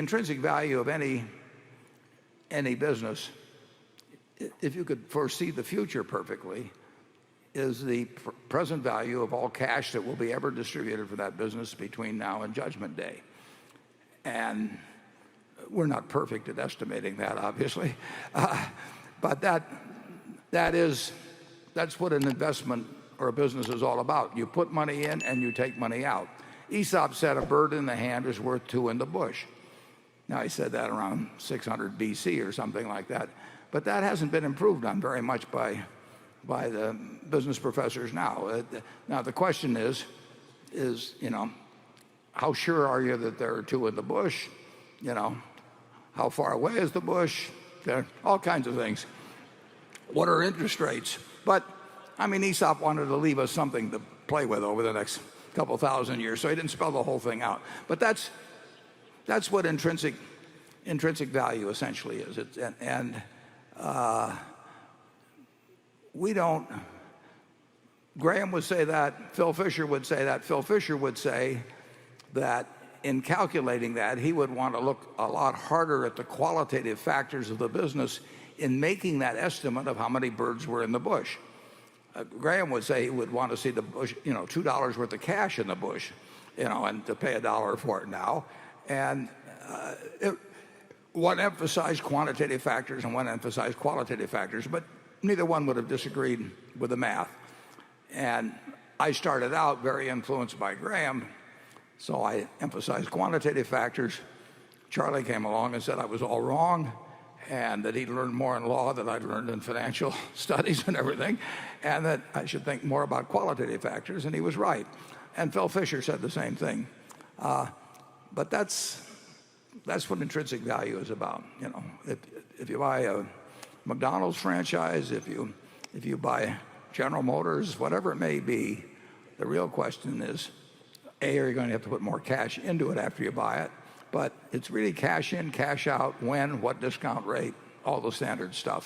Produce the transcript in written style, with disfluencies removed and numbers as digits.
intrinsic value of any business, if you could foresee the future perfectly, is the present value of all cash that will be ever distributed for that business between now and Judgment Day. And we're not perfect at estimating that, obviously, but that's what an investment or a business is all about. You put money in and you take money out. Aesop said a bird in the hand is worth two in the bush. Now, he said that around 600 BC or something like that, but that hasn't been improved on very much by the business professors now. Now the question is, how sure are you that there are two in the bush? How far away is the bush? There are all kinds of things. What are interest rates? But I mean, Aesop wanted to leave us something to play with over the next couple thousand years, so he didn't spell the whole thing out. But that's what intrinsic value essentially is. We don't. Graham would say that. Phil Fisher would say that. Phil Fisher would say that in calculating that, he would want to look a lot harder at the qualitative factors of the business in making that estimate of how many birds were in the bush. Graham would say he would want to see the bush, $2 worth of cash in the bush, and to pay $1 for it now. And one emphasized quantitative factors and one emphasized qualitative factors, but neither one would have disagreed with the math. And I started out very influenced by Graham, so I emphasized quantitative factors. Charlie came along and said I was all wrong, and that he'd learned more in law than I'd learned in financial studies and everything, and that I should think more about qualitative factors, and he was right. And Phil Fisher said the same thing. But that's what intrinsic value is about. If you buy a McDonald's franchise, if you buy General Motors, whatever it may be, the real question is, A, are you going to have to put more cash into it after you buy it? But it's really cash in, cash out, when, what discount rate, all the standard stuff.